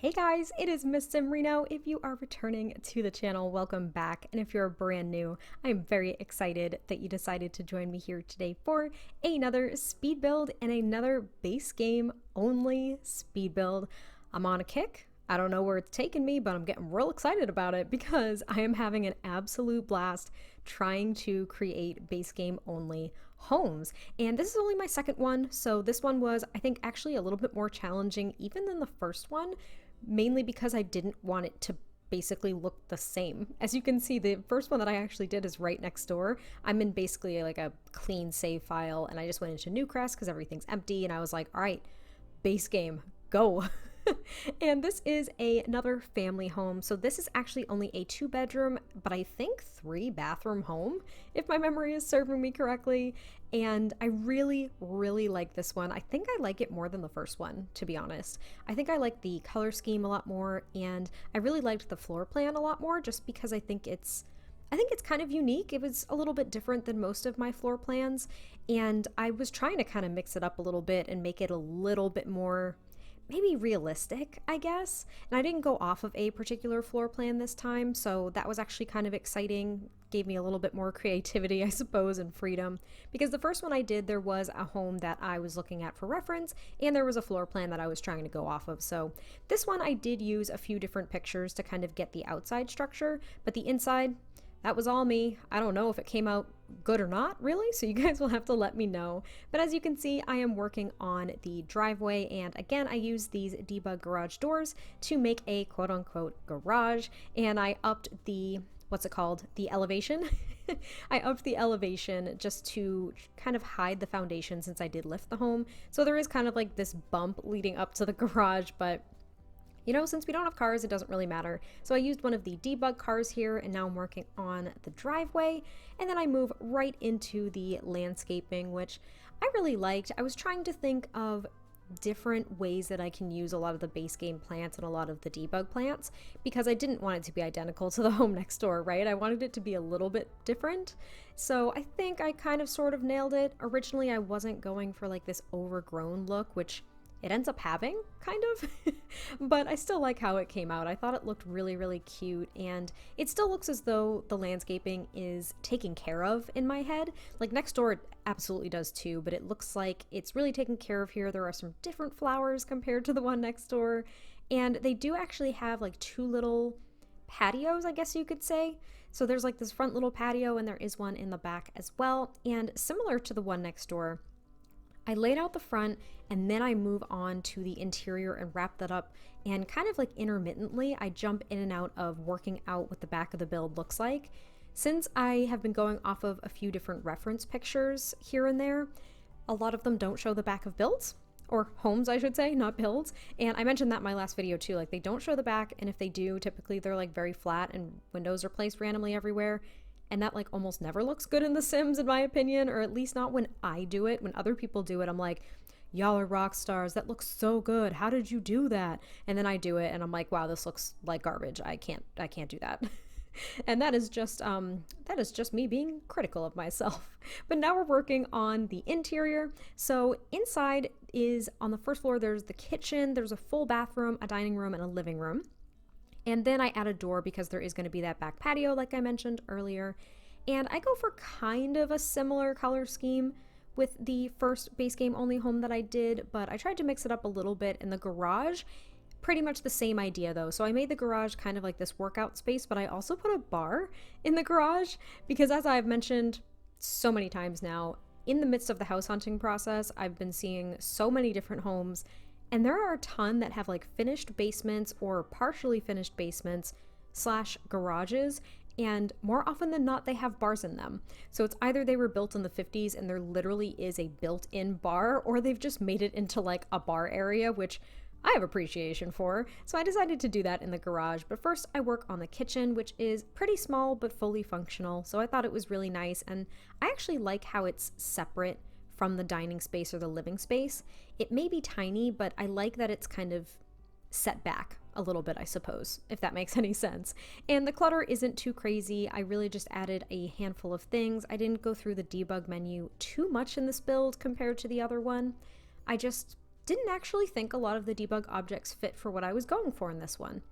Hey guys, it is MissSimReno. If you are returning to the channel, welcome back. And if you're brand new, I'm very excited that you decided to join me here today for another speed build and another base game only speed build. I'm on a kick. I don't know where it's taken me, but I'm getting real excited about it because I am having an absolute blast trying to create base game only homes. And this is only my second one, so this one was, I think, actually a little bit more challenging even than the first one, mainly because I didn't want it to basically look the same. As you can see, the first one that I actually did is right next door. I'm in basically like a clean save file, and I just went into Newcrest because everything's empty, and I was like, all right, base game, go. And this is another family home. So this is actually only a 2-bedroom, but I think 3-bathroom home, if my memory is serving me correctly. And I really, really like this one. I think I like it more than the first one, to be honest. I think I like the color scheme a lot more, and I really liked the floor plan a lot more just because I think it's kind of unique. It was a little bit different than most of my floor plans, and I was trying to kind of mix it up a little bit and make it a little bit more maybe realistic, I guess. And I didn't go off of a particular floor plan this time, so that was actually kind of exciting. Gave me a little bit more creativity, I suppose, and freedom. Because the first one I did, there was a home that I was looking at for reference, and there was a floor plan that I was trying to go off of. So this one I did use a few different pictures to kind of get the outside structure, but the inside, that was all me. I don't know if it came out good or not, really, so you guys will have to let me know. But as you can see, I am working on the driveway, and again, I use these debug garage doors to make a quote-unquote garage, and I upped the, what's it called, the elevation. I upped the elevation just to kind of hide the foundation since I did lift the home. So there is kind of like this bump leading up to the garage, but you know, since we don't have cars, it doesn't really matter. So I used one of the debug cars here, and now I'm working on the driveway. And then I move right into the landscaping, which I really liked. I was trying to think of different ways that I can use a lot of the base game plants and a lot of the debug plants, because I didn't want it to be identical to the home next door, right? I wanted it to be a little bit different. So I think I kind of sort of nailed it. Originally, I wasn't going for like this overgrown look, which it ends up having, kind of, but I still like how it came out. I thought it looked really, really cute, and it still looks as though the landscaping is taken care of in my head. Like next door, it absolutely does too, but it looks like it's really taken care of here. There are some different flowers compared to the one next door, and they do actually have like 2 little patios, I guess you could say. So there's like this front little patio, and there is one in the back as well, and similar to the one next door, I laid out the front, and then I move on to the interior and wrap that up, and kind of like intermittently I jump in and out of working out what the back of the build looks like. Since I have been going off of a few different reference pictures here and there, a lot of them don't show the back of builds, or homes I should say, not builds. And I mentioned that in my last video too, like they don't show the back, and if they do, typically they're like very flat and windows are placed randomly everywhere. And that like almost never looks good in The Sims, in my opinion, or at least not when I do it. When other people do it, I'm like, y'all are rock stars. That looks so good. How did you do that? And then I do it, and I'm like, wow, this looks like garbage. I can't do that. And that is just me being critical of myself. But now we're working on the interior. So inside is, on the first floor, there's the kitchen. There's a full bathroom, a dining room, and a living room. And then I add a door because there is going to be that back patio like I mentioned earlier. And I go for kind of a similar color scheme with the first base game only home that I did, but I tried to mix it up a little bit in the garage. Pretty much the same idea though. So I made the garage kind of like this workout space, but I also put a bar in the garage because, as I've mentioned so many times now, in the midst of the house hunting process, I've been seeing so many different homes, and there are a ton that have like finished basements or partially finished basements / garages, and more often than not, they have bars in them. So it's either they were built in the 50s and there literally is a built-in bar, or they've just made it into like a bar area, which I have appreciation for. So I decided to do that in the garage. But first I work on the kitchen, which is pretty small but fully functional. So I thought it was really nice, and I actually like how it's separate from the dining space or the living space. It may be tiny, but I like that it's kind of set back a little bit, I suppose, if that makes any sense. And the clutter isn't too crazy. I really just added a handful of things. I didn't go through the debug menu too much in this build compared to the other one. I just didn't actually think a lot of the debug objects fit for what I was going for in this one.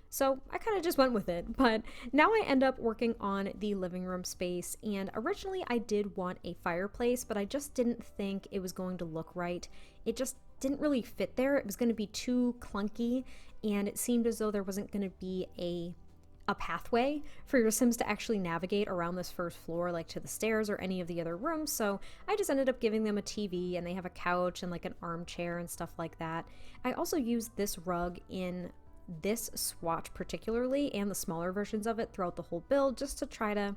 So I kind of just went with it, but now I end up working on the living room space, and originally I did want a fireplace, but I just didn't think it was going to look right. It just didn't really fit there. It was going to be too clunky, and it seemed as though there wasn't going to be a pathway for your Sims to actually navigate around this first floor, like to the stairs or any of the other rooms. So I just ended up giving them a TV, and they have a couch and like an armchair and stuff like that. I also used this rug in this swatch particularly, and the smaller versions of it throughout the whole build, just to try to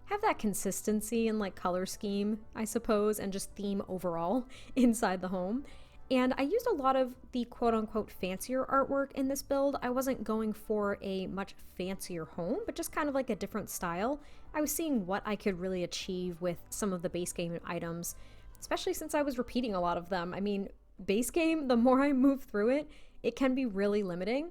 have that consistency and like color scheme, I suppose, and just theme overall inside the home. And I used a lot of the quote-unquote fancier artwork in this build. I wasn't going for a much fancier home, but just kind of like a different style. I was seeing what I could really achieve with some of the base game items, especially since I was repeating a lot of them. I mean, base game, the more I move through it, it can be really limiting.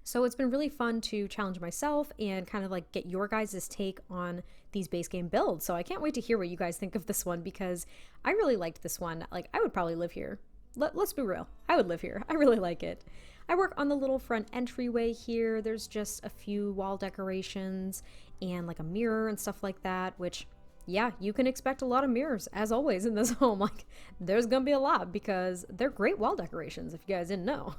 So it's been really fun to challenge myself and kind of like get your guys' take on these base game builds. So I can't wait to hear what you guys think of this one, because I really liked this one. Like, I would probably live here. Let's be real. I would live here. I really like it. I work on the little front entryway here. There's just a few wall decorations and like a mirror and stuff like that, which, yeah, you can expect a lot of mirrors as always in this home. Like, there's gonna be a lot because they're great wall decorations, if you guys didn't know.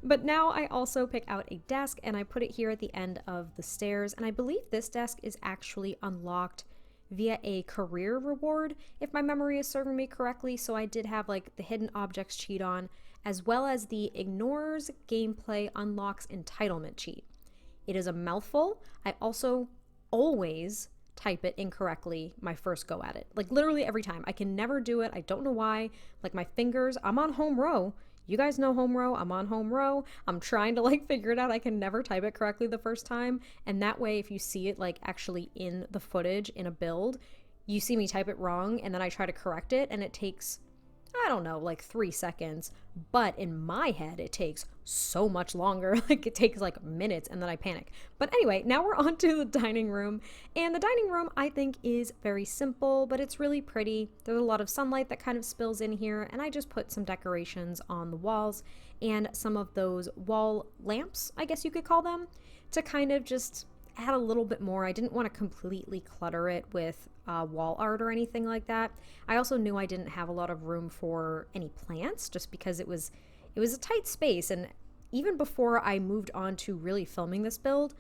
But now I also pick out a desk and I put it here at the end of the stairs, and I believe this desk is actually unlocked via a career reward, if my memory is serving me correctly. So I did have like the hidden objects cheat on, as well as the ignores gameplay unlocks entitlement cheat. It is a mouthful. I also always type it incorrectly my first go at it. Like, literally every time. I can never do it. I don't know why. Like, my fingers, I'm on home row. You guys know home row. I'm on home row. I'm trying to like figure it out. I can never type it correctly the first time. And that way, if you see it like actually in the footage in a build, you see me type it wrong and then I try to correct it, and it takes, I don't know, like 3 seconds. But in my head, it takes so much longer. Like, it takes like minutes, and then I panic. But anyway, now we're on to the dining room. And the dining room, I think, is very simple, but it's really pretty. There's a lot of sunlight that kind of spills in here, and I just put some decorations on the walls and some of those wall lamps, I guess you could call them, to kind of just add a little bit more. I didn't want to completely clutter it with wall art or anything like that. I also knew I didn't have a lot of room for any plants, just because it was a tight space. And even before I moved on to really filming this build,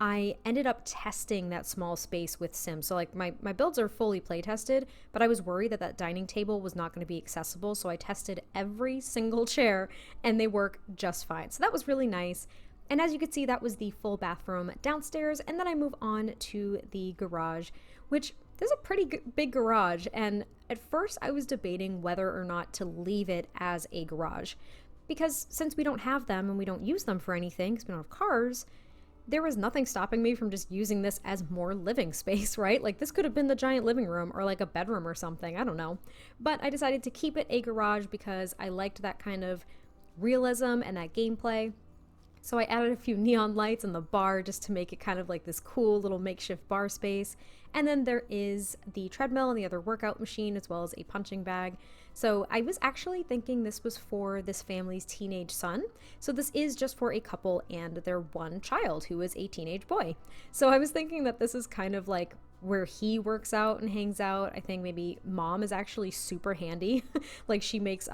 I ended up testing that small space with Sims. So like my builds are fully play tested, but I was worried that that dining table was not going to be accessible. So I tested every single chair and they work just fine. So that was really nice. And as you can see, that was the full bathroom downstairs. And then I move on to the garage, which there's a pretty big garage. And at first I was debating whether or not to leave it as a garage, because since we don't have them and we don't use them for anything because we don't have cars, there was nothing stopping me from just using this as more living space, right? Like, this could have been the giant living room or like a bedroom or something. I don't know. But I decided to keep it a garage because I liked that kind of realism and that gameplay. So I added a few neon lights in the bar just to make it kind of like this cool little makeshift bar space. And then there is the treadmill and the other workout machine, as well as a punching bag. So I was actually thinking this was for this family's teenage son. So this is just for a couple and their one child who is a teenage boy. So I was thinking that this is kind of like where he works out and hangs out. I think maybe mom is actually super handy. Like, she makes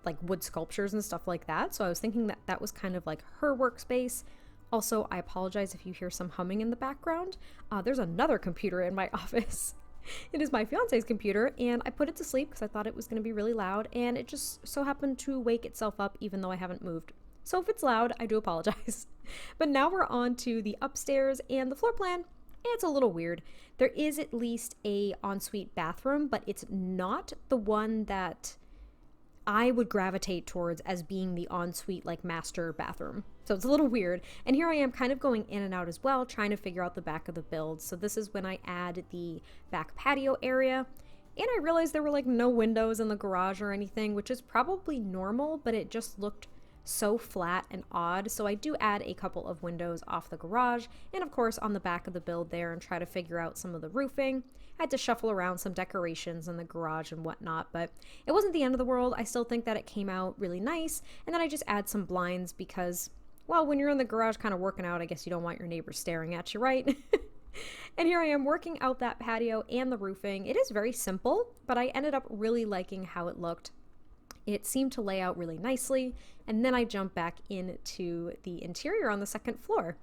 like wood sculptures and stuff like that. So I was thinking that that was kind of like her workspace. Also, I apologize if you hear some humming in the background. There's another computer in my office. It is my fiance's computer, and I put it to sleep because I thought it was going to be really loud, and it just so happened to wake itself up even though I haven't moved. So if it's loud, I do apologize. But now we're on to the upstairs, and the floor plan, it's a little weird. There is at least a ensuite bathroom, but it's not the one that I would gravitate towards as being the ensuite like master bathroom. So it's a little weird. And here I am kind of going in and out as well, trying to figure out the back of the build. So this is when I add the back patio area. And I realized there were like no windows in the garage or anything, which is probably normal, but it just looked so flat and odd. So I do add a couple of windows off the garage and of course on the back of the build there and try to figure out some of the roofing. I had to shuffle around some decorations in the garage and whatnot, but it wasn't the end of the world. I still think that it came out really nice. And then I just add some blinds because, well, when you're in the garage kind of working out, I guess you don't want your neighbors staring at you, right? And here I am working out that patio and the roofing. It is very simple, but I ended up really liking how it looked. It seemed to lay out really nicely, and then I jumped back into the interior on the second floor.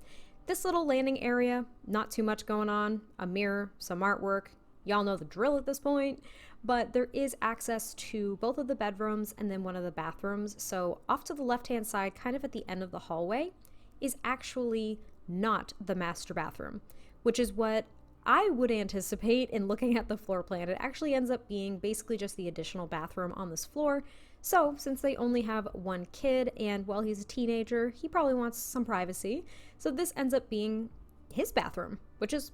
This little landing area, not too much going on, a mirror, some artwork. Y'all know the drill at this point, but there is access to both of the bedrooms and then one of the bathrooms. So off to the left-hand side, kind of at the end of the hallway, is actually not the master bathroom, which is what I would anticipate in looking at the floor plan. It actually ends up being basically just the additional bathroom on this floor. So since they only have one kid and while he's a teenager, he probably wants some privacy. So this ends up being his bathroom, which is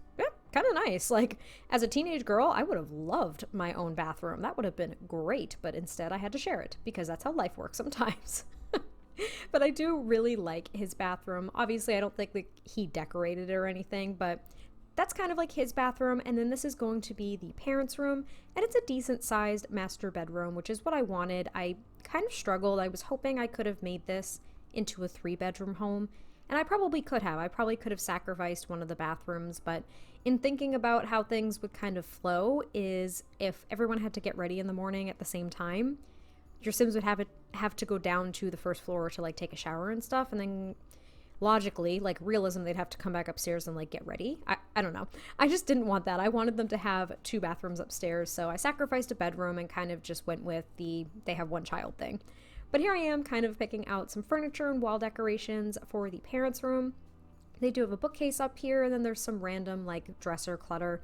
kind of nice. Like as a teenage girl, I would have loved my own bathroom. That would have been great, but instead I had to share it because that's how life works sometimes. But I do really like his bathroom. Obviously, I don't think that he decorated it or anything, but that's kind of like his bathroom. And then this is going to be the parents' room, and it's a decent sized master bedroom, which is what I wanted. I kind of struggled. I was hoping I could have made this into a 3-bedroom home, and I probably could have. I probably could have sacrificed one of the bathrooms, but in thinking about how things would kind of flow is if everyone had to get ready in the morning at the same time, your Sims would have to go down to the first floor to like take a shower and stuff, and then logically, like realism, they'd have to come back upstairs and like get ready. I don't know. I just didn't want that. I wanted them to have 2 bathrooms upstairs, so I sacrificed a bedroom and kind of just went with the they have one child thing. But here I am kind of picking out some furniture and wall decorations for the parents' room. They do have a bookcase up here, and then there's some random like dresser clutter.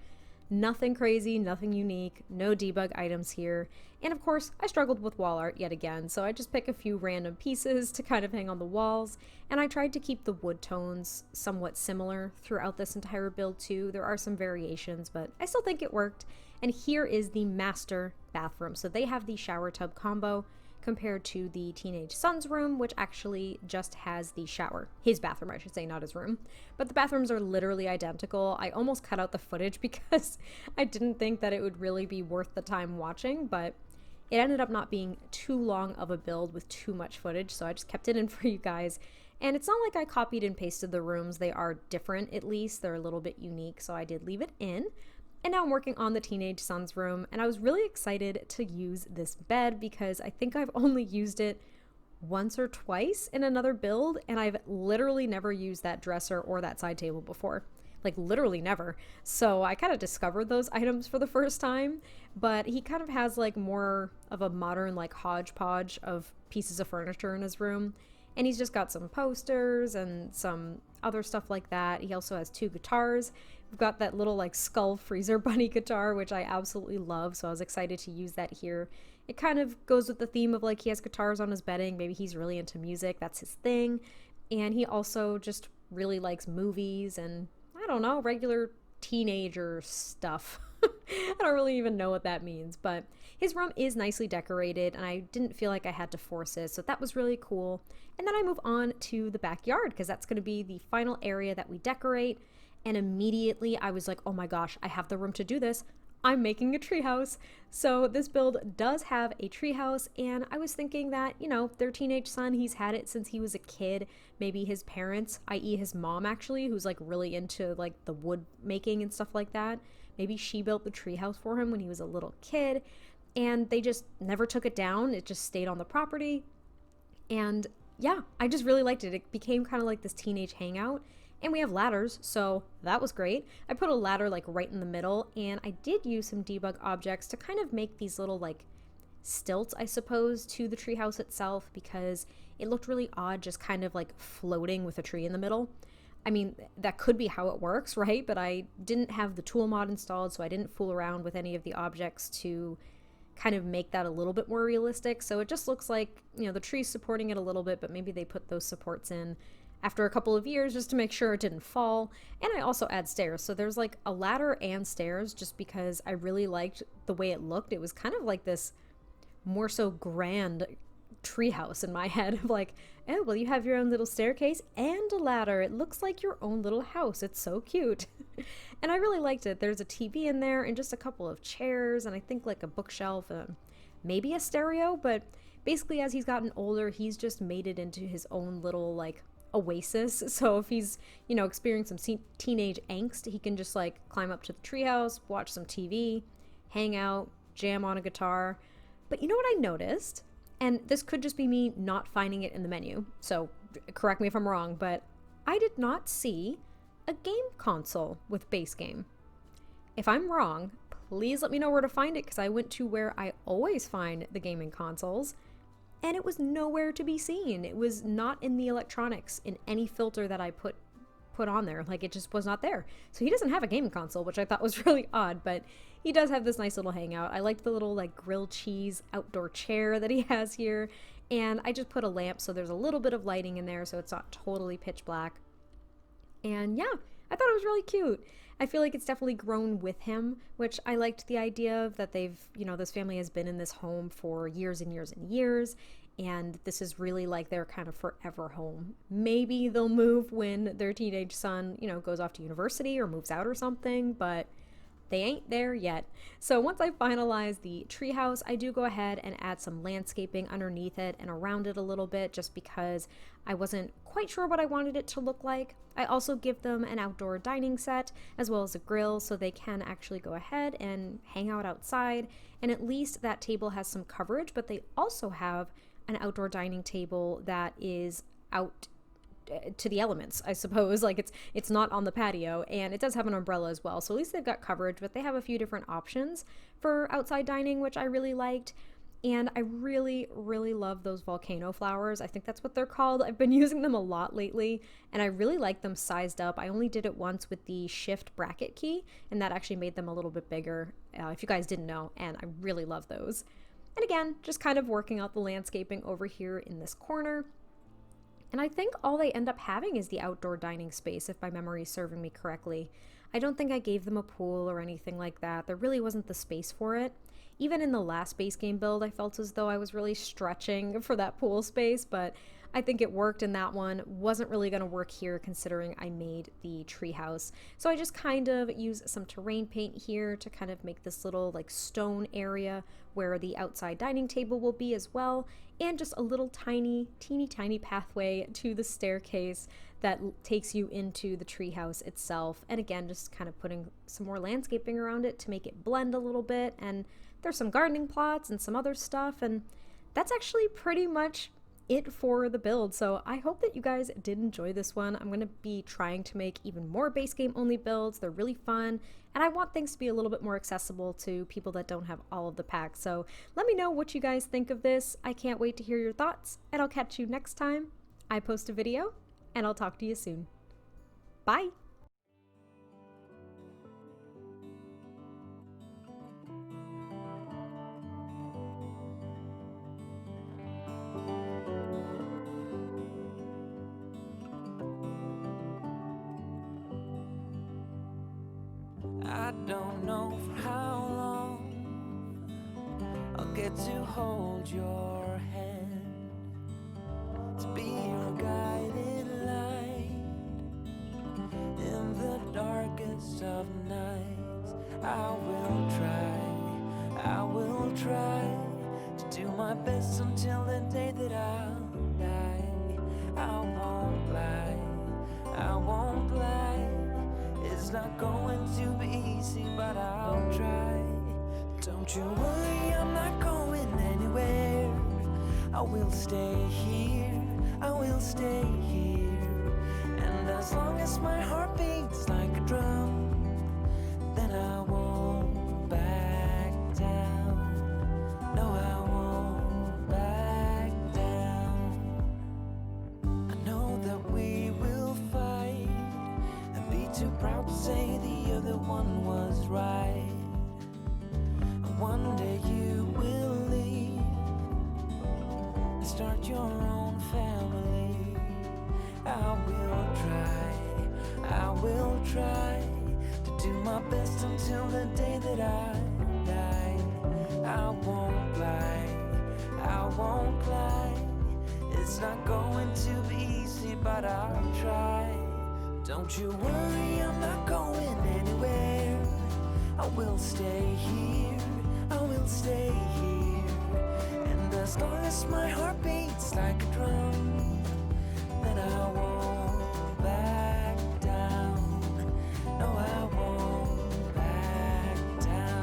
Nothing crazy, nothing unique, no debug items here. And of course, I struggled with wall art yet again, so I just pick a few random pieces to kind of hang on the walls, and I tried to keep the wood tones somewhat similar throughout this entire build too. There are some variations, but I still think it worked. And here is the master bathroom. So they have the shower tub combo compared to the teenage son's room, which actually just has the shower. His bathroom, I should say, not his room. But the bathrooms are literally identical. I almost cut out the footage because I didn't think that it would really be worth the time watching, but it ended up not being too long of a build with too much footage, so I just kept it in for you guys. And it's not like I copied and pasted the rooms. They are different, at least. They're a little bit unique, so I did leave it in. And now I'm working on the teenage son's room, and I was really excited to use this bed because I think I've only used it once or twice in another build, and I've literally never used that dresser or that side table before. Like literally never. So I kind of discovered those items for the first time, but he kind of has like more of a modern like hodgepodge of pieces of furniture in his room. And he's just got some posters and some other stuff like that. He also has 2 guitars. We've got that little like skull freezer bunny guitar, which I absolutely love. So I was excited to use that here. It kind of goes with the theme of like he has guitars on his bedding. Maybe he's really into music. That's his thing. And he also just really likes movies and I don't know, regular teenager stuff. I don't really even know what that means, but his room is nicely decorated and I didn't feel like I had to force it, so that was really cool. And then I move on to the backyard because that's going to be the final area that we decorate, and immediately I was like, oh my gosh, I have the room to do this. I'm making a treehouse. So this build does have a treehouse, and I was thinking that, you know, their teenage son, he's had it since he was a kid. Maybe his parents, i.e. his mom actually, who's like really into like the wood making and stuff like that. Maybe she built the treehouse for him when he was a little kid, and they just never took it down. It just stayed on the property. And yeah, I just really liked it. It became kind of like this teenage hangout. And we have ladders, so that was great. I put a ladder like right in the middle, and I did use some debug objects to kind of make these little like stilts, I suppose, to the treehouse itself, because it looked really odd just kind of like floating with a tree in the middle. I mean, that could be how it works, right? But I didn't have the tool mod installed, so I didn't fool around with any of the objects to kind of make that a little bit more realistic. So it just looks like, you know, the tree's supporting it a little bit, but maybe they put those supports in after a couple of years just to make sure it didn't fall. And I also add stairs. So there's like a ladder and stairs just because I really liked the way it looked. It was kind of like this more so grand treehouse in my head of like, oh, well, you have your own little staircase and a ladder. It looks like your own little house. It's so cute. And I really liked it. There's a TV in there and just a couple of chairs and I think like a bookshelf, maybe a stereo, but basically as he's gotten older, he's just made it into his own little like oasis. So if he's, you know, experiencing some teenage angst, he can just like climb up to the treehouse, watch some TV, hang out, jam on a guitar. But you know what I noticed? And this could just be me not finding it in the menu, so correct me if I'm wrong, but I did not see a game console with base game. If I'm wrong, please let me know where to find it, because I went to where I always find the gaming consoles, and it was nowhere to be seen. It was not in the electronics in any filter that I put on there. Like, it just was not there. So he doesn't have a gaming console, which I thought was really odd, but he does have this nice little hangout. I liked the little like grilled cheese outdoor chair that he has here, and I just put a lamp so there's a little bit of lighting in there so it's not totally pitch black. And yeah, I thought it was really cute. I feel like it's definitely grown with him, which I liked the idea of that they've, you know, this family has been in this home for years and years and years, and this is really like their kind of forever home. Maybe they'll move when their teenage son, you know, goes off to university or moves out or something, but they ain't there yet. So once I finalize the treehouse, I do go ahead and add some landscaping underneath it and around it a little bit, just because I wasn't quite sure what I wanted it to look like. I also give them an outdoor dining set as well as a grill, so they can actually go ahead and hang out outside, and at least that table has some coverage. But they also have an outdoor dining table that is out to the elements, I suppose. Like, it's not on the patio, and it does have an umbrella as well, so at least they've got coverage. But they have a few different options for outside dining, which I really liked. And I really, really love those volcano flowers. I think that's what they're called. I've been using them a lot lately, and I really like them sized up. I only did it once with the shift bracket key, and that actually made them a little bit bigger, if you guys didn't know, and I really love those. And again, just kind of working out the landscaping over here in this corner. And I think all they end up having is the outdoor dining space, if my memory is serving me correctly. I don't think I gave them a pool or anything like that. There really wasn't the space for it. Even in the last base game build, I felt as though I was really stretching for that pool space, but I think it worked in that one. Wasn't really going to work here considering I made the treehouse. So I just kind of use some terrain paint here to kind of make this little like stone area where the outside dining table will be as well, and just a little teeny tiny pathway to the staircase that takes you into the treehouse itself. And again, just kind of putting some more landscaping around it to make it blend a little bit. And there's some gardening plots and some other stuff, and that's actually pretty much it for the build. So I hope that you guys did enjoy this one. I'm going to be trying to make even more base game only builds. They're really fun, and I want things to be a little bit more accessible to people that don't have all of the packs. So let me know what you guys think of this. I can't wait to hear your thoughts, and I'll catch you next time I post a video, and I'll talk to you soon. Bye! I don't know for how long I'll get to hold your hand, to be your guiding light in the darkest of nights. I will try to do my best until the day that I'll die. I won't lie, it's not going to be easy, but I'll try. Don't you worry, I'm not going anywhere. I will stay here, and as long as my heart beats like a drum, then I won't back down. No, I won't back down. I know that we will fight and be too proud to say the other one was right. One day you will leave and start your own family. I will try to do my best until the day that I die. I won't lie, Don't you worry, I'm not going anywhere. I will stay here, I will stay here. And as long as my heart beats like a drum, then I won't back down. No, I won't back down.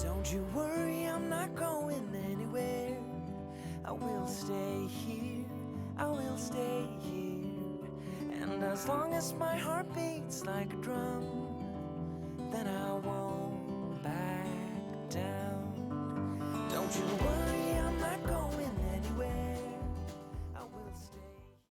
Don't you worry, I'm not going anywhere. I will stay here, I will stay here. And as long as my heart beats like a drum,